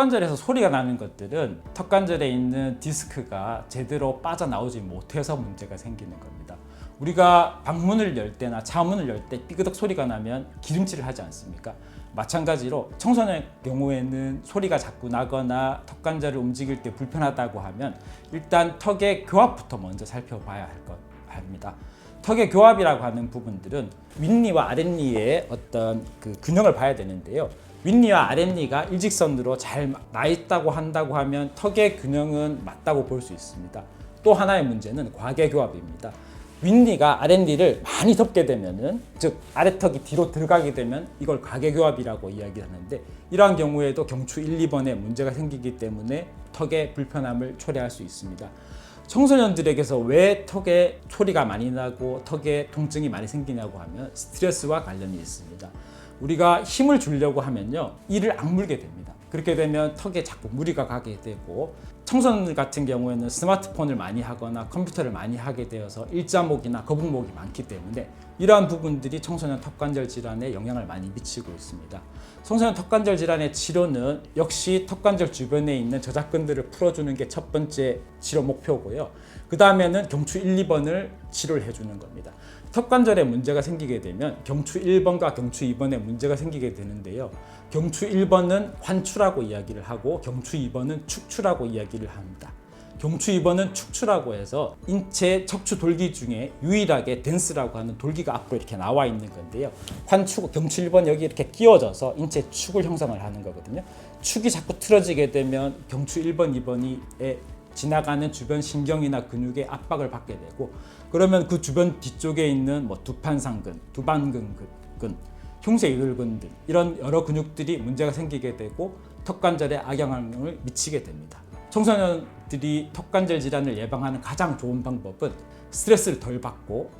턱관절에서 소리가 나는 것들은 턱관절에 있는 디스크가 제대로 빠져나오지 못해서 문제가 생기는 겁니다. 우리가 방문을 열 때나 차문을 열 때 삐그덕 소리가 나면 기름칠을 하지 않습니까? 마찬가지로 청소년의 경우에는 소리가 자꾸 나거나 턱관절을 움직일 때 불편하다고 하면 일단 턱의 교합부터 먼저 살펴봐야 합니다. 턱의 교합이라고 하는 부분들은 윗니와 아랫니의 어떤 그 균형을 봐야 되는데요. 윗니와 아랫니가 일직선으로 잘 나 있다고 한다고 하면 턱의 균형은 맞다고 볼 수 있습니다. 또 하나의 문제는 과계교합입니다. 윗니가 아랫니를 많이 덮게 되면은, 즉 아래턱이 뒤로 들어가게 되면 이걸 과계교합이라고 이야기하는데, 이러한 경우에도 경추 1, 2번에 문제가 생기기 때문에 턱의 불편함을 초래할 수 있습니다. 청소년들에게서 왜 턱에 소리가 많이 나고 턱에 통증이 많이 생기냐고 하면 스트레스와 관련이 있습니다. 우리가 힘을 주려고 하면요, 이를 악물게 됩니다. 그렇게 되면 턱에 자꾸 무리가 가게 되고, 청소년 같은 경우에는 스마트폰을 많이 하거나 컴퓨터를 많이 하게 되어서 일자목이나 거북목이 많기 때문에 이러한 부분들이 청소년 턱관절 질환에 영향을 많이 미치고 있습니다. 청소년 턱관절 질환의 치료는 역시 턱관절 주변에 있는 저작근들을 풀어주는 게 첫 번째 치료 목표고요. 그 다음에는 경추 1, 2번을 치료를 해주는 겁니다. 턱관절에 문제가 생기게 되면 경추 1번과 경추 2번에 문제가 생기게 되는데요. 경추 1번은 환추라고 이야기를 하고 경추 2번은 축추라고 이야기를 합니다. 경추 2번은 축추라고 해서 인체 척추 돌기 중에 유일하게 덴스라고 하는 돌기가 앞으로 이렇게 나와 있는 건데요. 환추, 경추 1번 여기 이렇게 끼워져서 인체 축을 형성을 하는 거거든요. 축이 자꾸 틀어지게 되면 경추 1번, 2번이 지나가는 주변 신경이나 근육에 압박을 받게 되고, 그러면 그 주변 뒤쪽에 있는 두판상근, 두반근근, 흉쇄이글근 등 이런 여러 근육들이 문제가 생기게 되고 턱관절에 악영향을 미치게 됩니다. 청소년들이 턱관절 질환을 예방하는 가장 좋은 방법은 스트레스를 덜 받고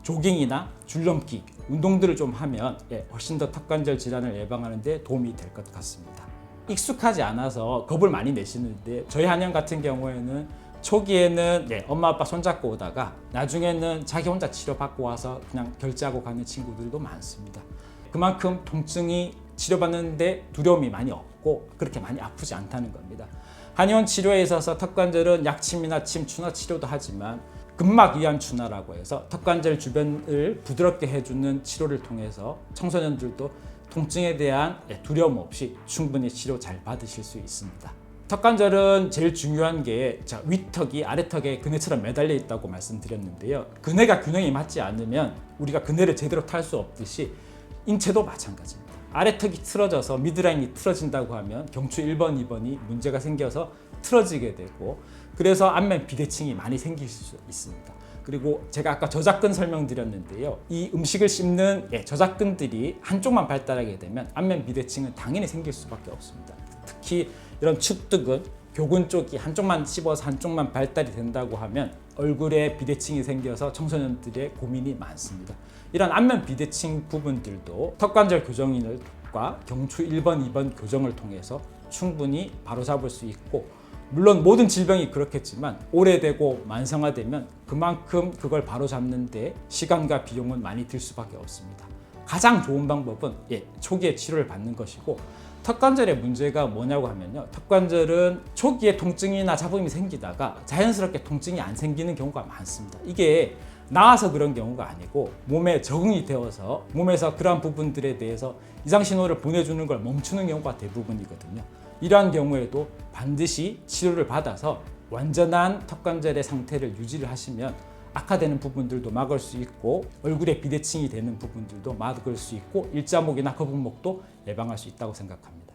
조깅이나 줄넘기, 운동들을 좀 하면 훨씬 더 턱관절 질환을 예방하는 데 도움이 될 것 같습니다. 익숙하지 않아서 겁을 많이 내시는데, 저희 한영 같은 경우에는 초기에는 엄마 아빠 손잡고 오다가 나중에는 자기 혼자 치료받고 와서 그냥 결제하고 가는 친구들도 많습니다. 그만큼 통증이 치료받는데 두려움이 많이 없고 그렇게 많이 아프지 않다는 겁니다. 한의원 치료에 있어서 턱관절은 약침이나 침, 추나 치료도 하지만 근막 이완 추나라고 해서 턱관절 주변을 부드럽게 해주는 치료를 통해서 청소년들도 통증에 대한 두려움 없이 충분히 치료 잘 받으실 수 있습니다. 턱관절은 제일 중요한 게 윗턱이 아래턱에 그네처럼 매달려 있다고 말씀드렸는데요. 그네가 균형이 맞지 않으면 우리가 그네를 제대로 탈 수 없듯이 인체도 마찬가지입니다. 아래턱이 틀어져서 미드라인이 틀어진다고 하면 경추 1번, 2번이 문제가 생겨서 틀어지게 되고, 그래서 안면 비대칭이 많이 생길 수 있습니다. 그리고 제가 아까 저작근 설명드렸는데요. 이 음식을 씹는 저작근들이 한쪽만 발달하게 되면 안면 비대칭은 당연히 생길 수밖에 없습니다. 특히 이런 축두근, 교근 쪽이 한쪽만 씹어서 한쪽만 발달이 된다고 하면 얼굴에 비대칭이 생겨서 청소년들의 고민이 많습니다. 이런 안면 비대칭 부분들도 턱관절 교정인과 경추 1번, 2번 교정을 통해서 충분히 바로잡을 수 있고, 물론 모든 질병이 그렇겠지만 오래되고 만성화되면 그만큼 그걸 바로잡는 데 시간과 비용은 많이 들 수밖에 없습니다. 가장 좋은 방법은 초기에 치료를 받는 것이고, 턱관절의 문제가 뭐냐고 하면요, 턱관절은 초기에 통증이나 잡음이 생기다가 자연스럽게 통증이 안 생기는 경우가 많습니다. 이게 나아서 그런 경우가 아니고 몸에 적응이 되어서 몸에서 그러한 부분들에 대해서 이상 신호를 보내주는 걸 멈추는 경우가 대부분이거든요. 이러한 경우에도 반드시 치료를 받아서 완전한 턱관절의 상태를 유지를 하시면 악화되는 부분들도 막을 수 있고, 얼굴에 비대칭이 되는 부분들도 막을 수 있고, 일자목이나 거북목도 예방할 수 있다고 생각합니다.